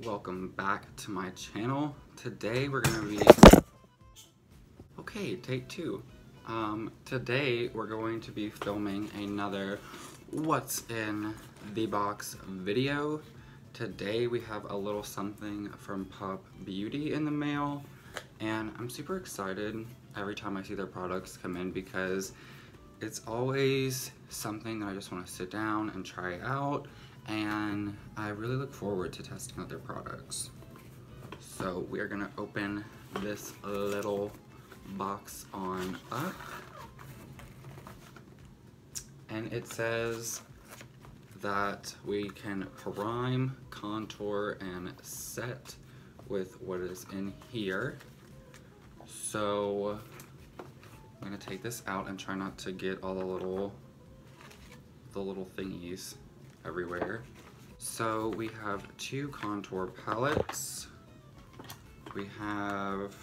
Welcome back to my channel. Today we're gonna be take two. Today we're going to be filming another what's in the box video. Today we have a little something from Pup Beauty in the mail, and I'm super excited every time I see their products come in because it's always something that I just want to sit down and try out, and I really look forward to testing out their products. So we are gonna open this little box on up, and it says that we can prime, contour, and set with what is in here. So I'm gonna take this out and try not to get all the little thingies everywhere. So we have two contour palettes. We have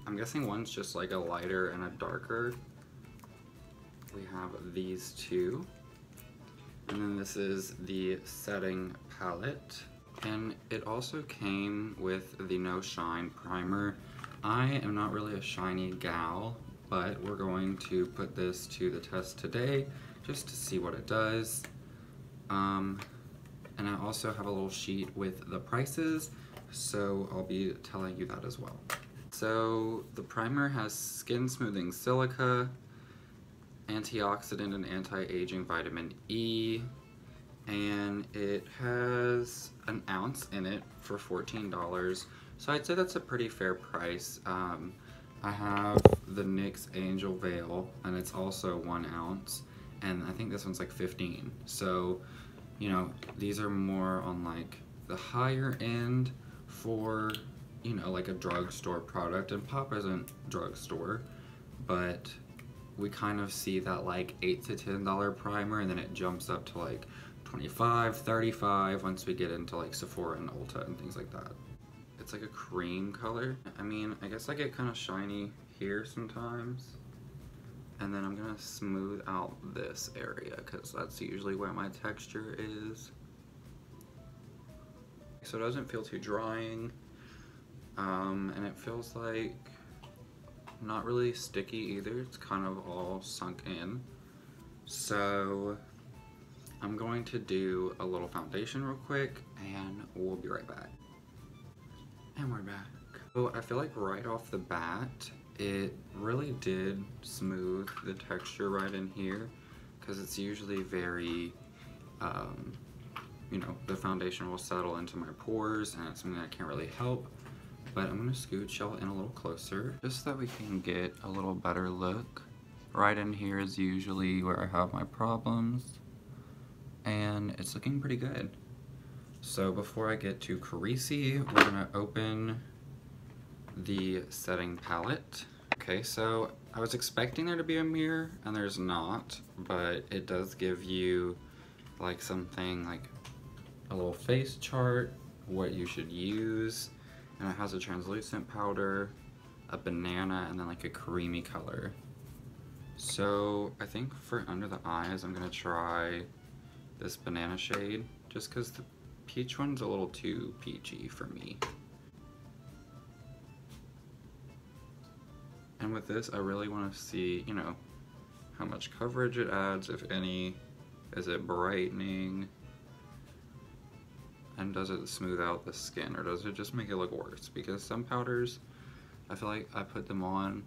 I'm guessing one's just like a lighter and a darker. We have these two. And then this is the setting palette. And it also came with the No Shine primer. I am not really a shiny gal, but we're going to put this to the test today just to see what it does. And I also have a little sheet with the prices, so I'll be telling you that as well. So the primer has skin smoothing silica, antioxidant and anti-aging vitamin E, and it has an ounce in it for $14. So I'd say that's a pretty fair price. I have the NYX Angel Veil, and it's also 1 ounce, and I think this one's like 15. So, you know, these are more on like the higher end for, you know, like a drugstore product, and Pop isn't drugstore, but we kind of see that like $8 to $10 primer, and then it jumps up to like $25, $35 once we get into like Sephora and Ulta and things like that. It's like a cream color. I mean, I guess I get kind of shiny here sometimes. And then I'm gonna smooth out this area because that's usually where my texture is. So it doesn't feel too drying. And it feels like not really sticky either. It's kind of all sunk in. So I'm going to do a little foundation real quick and we'll be right back. And we're back. So I feel like right off the bat, it really did smooth the texture right in here, because it's usually very, you know, the foundation will settle into my pores and it's something I can't really help. But I'm gonna scooch y'all in a little closer just so that we can get a little better look. Right in here is usually where I have my problems, and it's looking pretty good. So before I get too greasy, we're gonna open the setting palette. Okay, so I was expecting there to be a mirror, and there's not, but it does give you like something like a little face chart, what you should use, and it has a translucent powder, a banana, and then like a creamy color. So I think for under the eyes, I'm gonna try this banana shade, just because the peach one's a little too peachy for me. And with this, I really want to see, you know, how much coverage it adds, if any. Is it brightening? And does it smooth out the skin, or does it just make it look worse? Because some powders, I feel like I put them on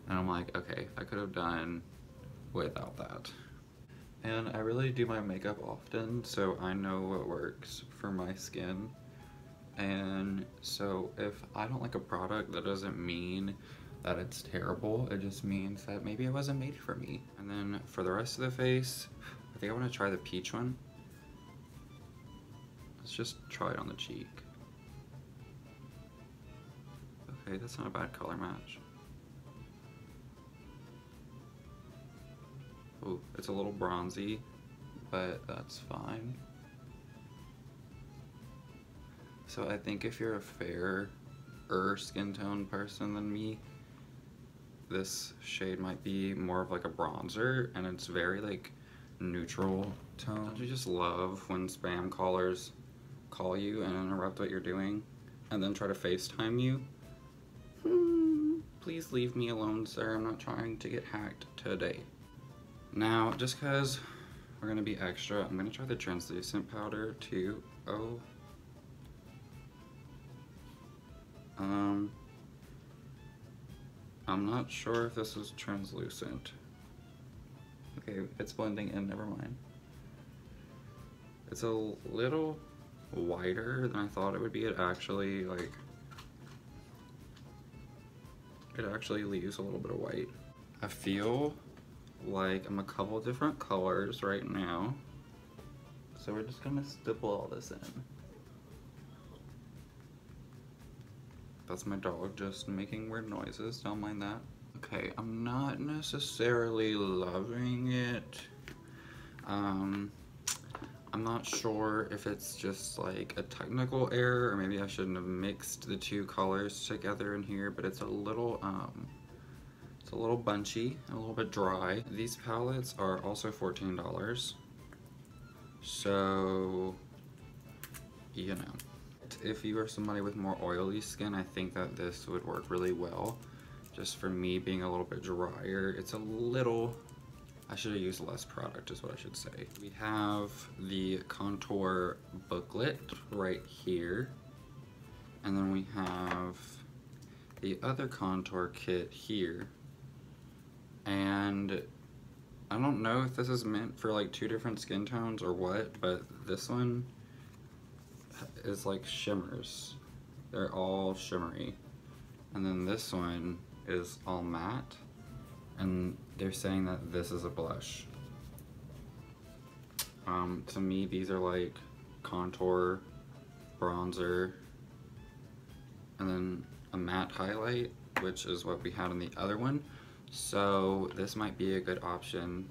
and I'm like, okay, I could have done without that. And I really do my makeup often, so I know what works for my skin. And so if I don't like a product, that doesn't mean that it's terrible. It just means that maybe it wasn't made for me. And then for the rest of the face, I think I want to try the peach one. Let's just try it on the cheek. Okay, that's not a bad color match. Oh, it's a little bronzy, but that's fine. So I think if you're a fairer skin tone person than me, this shade might be more of like a bronzer, and it's very like neutral tone. Don't you just love when spam callers call you and interrupt what you're doing and then try to FaceTime you, please leave me alone, sir. I'm not trying to get hacked today. Now, just because we're gonna be extra, I'm gonna try the translucent powder too. Oh. I'm not sure if this is translucent. Okay, it's blending in, never mind. It's a little whiter than I thought it would be. It actually, like, it actually leaves a little bit of white. I feel like I'm a couple different colors right now. So we're just gonna stipple all this in. That's my dog just making weird noises, don't mind that. Okay, I'm not necessarily loving it. I'm not sure if it's just like a technical error or maybe I shouldn't have mixed the two colors together in here, but it's a little bunchy, a little bit dry. These palettes are also $14. So, you know. If you are somebody with more oily skin, I think that this would work really well. Just for me being a little bit drier, it's a little, I should have used less product is what I should say. We have the contour booklet right here. And then we have the other contour kit here. And I don't know if this is meant for like two different skin tones or what, but this one is like shimmers. They're all shimmery. And then this one is all matte. And they're saying that this is a blush. To me, these are like contour, bronzer, and then a matte highlight, which is what we had in the other one. So this might be a good option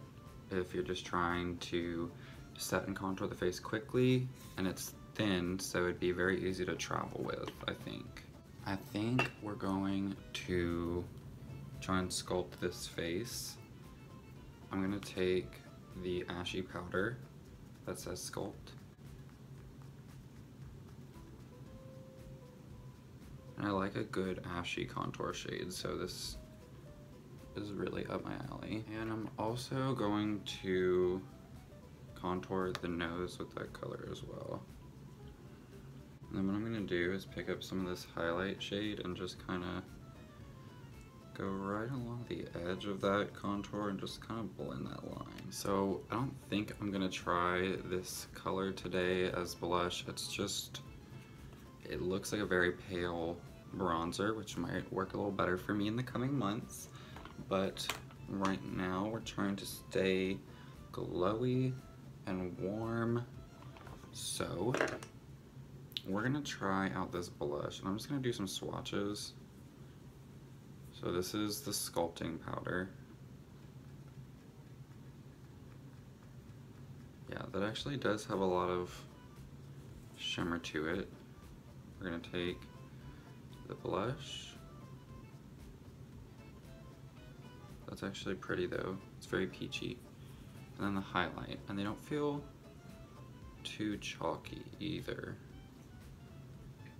if you're just trying to set and contour the face quickly, and it's thin, so it'd be very easy to travel with, I think. I think we're going to try and sculpt this face. I'm gonna take the ashy powder that says sculpt. And I like a good ashy contour shade, so this is really up my alley. And I'm also going to contour the nose with that color as well. And then what I'm gonna do is pick up some of this highlight shade and just kind of go right along the edge of that contour and just kind of blend that line. So I don't think I'm gonna try this color today as blush. It's just, it looks like a very pale bronzer, which might work a little better for me in the coming months. But right now we're trying to stay glowy and warm. So we're gonna try out this blush, and I'm just gonna do some swatches. So this is the sculpting powder. Yeah, that actually does have a lot of shimmer to it. We're gonna take the blush. That's actually pretty though. It's very peachy. And then the highlight, and they don't feel too chalky either.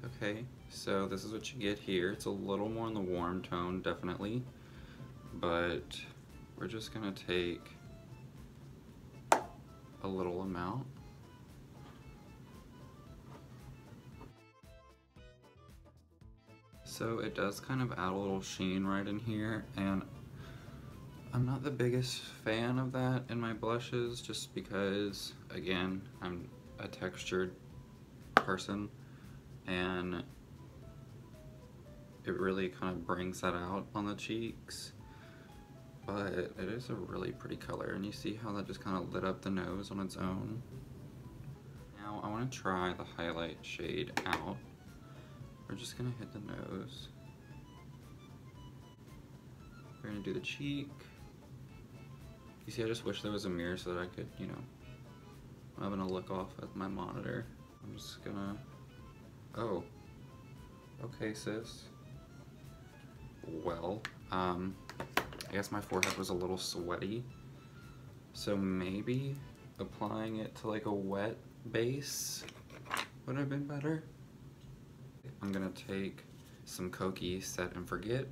Okay, so this is what you get here. It's a little more in the warm tone, definitely, but we're just gonna take a little amount. So it does kind of add a little sheen right in here, and I'm not the biggest fan of that in my blushes, just because, again, I'm a textured person, and it really kind of brings that out on the cheeks. But it is a really pretty color, and you see how that just kind of lit up the nose on its own. Now I want to try the highlight shade out. We're just gonna hit the nose. We're gonna do the cheek. You see, I just wish there was a mirror so that I could, you know, I'm having to look off at my monitor. I'm just gonna, oh, okay sis. Well, I guess my forehead was a little sweaty, so maybe applying it to like a wet base would have been better. I'm gonna take some Koki Set and Forget,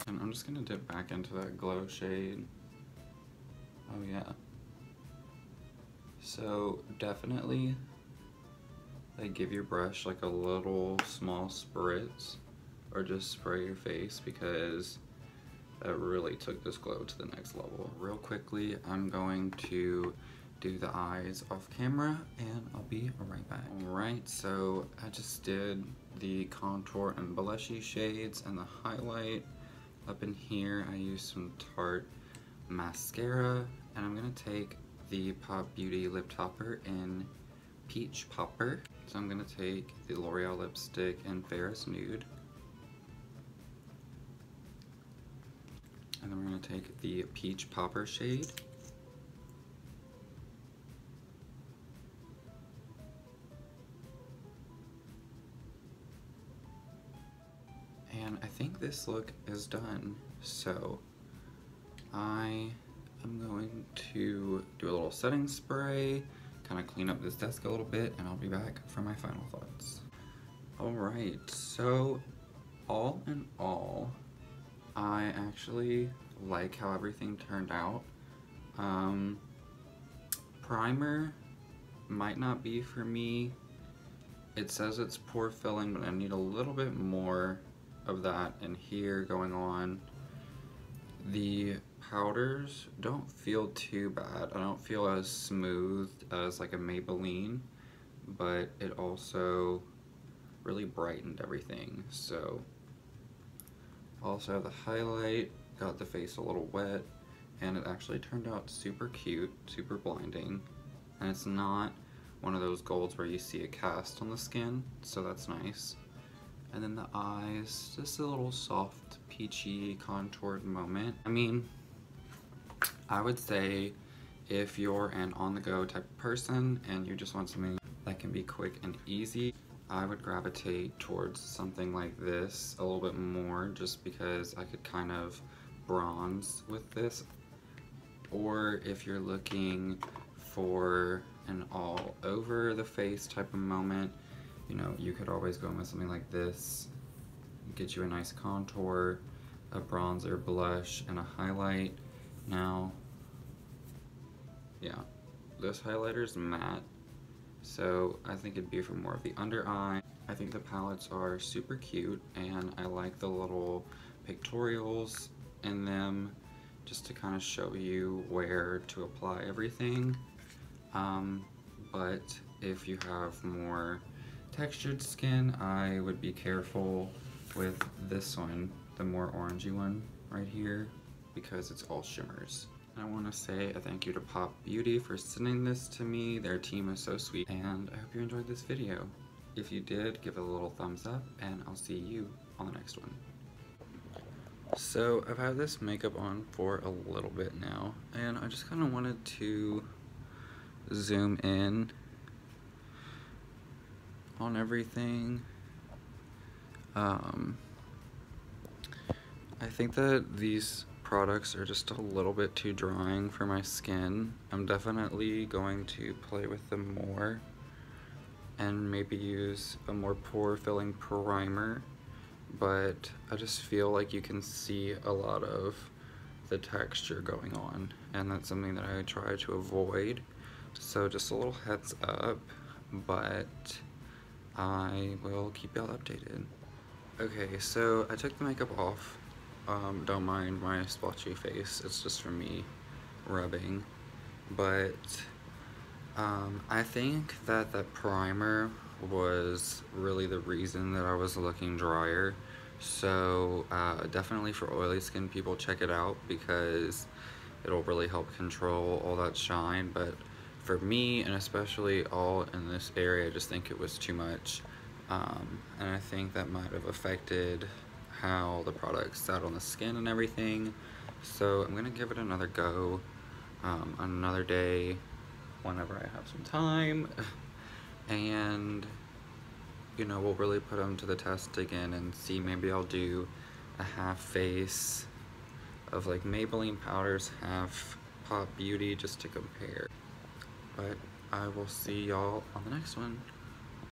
and I'm just gonna dip back into that glow shade. Oh yeah. So definitely, like, give your brush like a little small spritz, or just spray your face, because that really took this glow to the next level. Real quickly, I'm going to do the eyes off camera, and I'll be right back. Alright, so I just did the contour and blushy shades and the highlight. Up in here, I used some Tarte mascara, and I'm gonna take the Pop Beauty lip topper in Peach Popper. So I'm gonna take the L'Oreal lipstick in Ferris Nude. And then we're gonna take the Peach Popper shade. And I think this look is done. So I am going to do a little setting spray, kind of clean up this desk a little bit, and I'll be back for my final thoughts. Alright, so all in all, I actually like how everything turned out. Primer might not be for me. It says it's pore filling, but I need a little bit more of that in here going on. The powders don't feel too bad. I don't feel as smooth as like a Maybelline, but it also really brightened everything. So also the highlight got the face a little wet, and it actually turned out super cute, super blinding, and it's not one of those golds where you see a cast on the skin, so that's nice. And then the eyes, just a little soft, peachy, contoured moment. I mean, I would say if you're an on-the-go type of person and you just want something that can be quick and easy, I would gravitate towards something like this a little bit more, just because I could kind of bronze with this. Or if you're looking for an all over the face type of moment, you know, you could always go in with something like this, get you a nice contour, a bronzer, blush, and a highlight. Now, yeah, this highlighter's matte, so I think it'd be for more of the under eye. I think the palettes are super cute, and I like the little pictorials in them, just to kind of show you where to apply everything. But if you have more textured skin, I would be careful with this one, the more orangey one right here, because it's all shimmers. I want to say a thank you to Pop Beauty for sending this to me. Their team is so sweet, and I hope you enjoyed this video. If you did, give it a little thumbs up, and I'll see you on the next one. So I've had this makeup on for a little bit now, and I just kind of wanted to zoom in on everything. I think that these products are just a little bit too drying for my skin. I'm definitely going to play with them more and maybe use a more pore filling primer, but I just feel like you can see a lot of the texture going on, and that's something that I try to avoid. So just a little heads up, but I will keep y'all updated. Okay, so I took the makeup off. Don't mind my splotchy face, it's just from me rubbing. But I think that that primer was really the reason that I was looking drier. So definitely for oily skin people, check it out, because it'll really help control all that shine. But for me, and especially all in this area, I just think it was too much. And I think that might have affected how the product sat on the skin and everything. So I'm gonna give it another go another day whenever I have some time, and you know, we'll really put them to the test again and see. Maybe I'll do a half face of like Maybelline powders, half Pop Beauty, just to compare. But I will see y'all on the next one.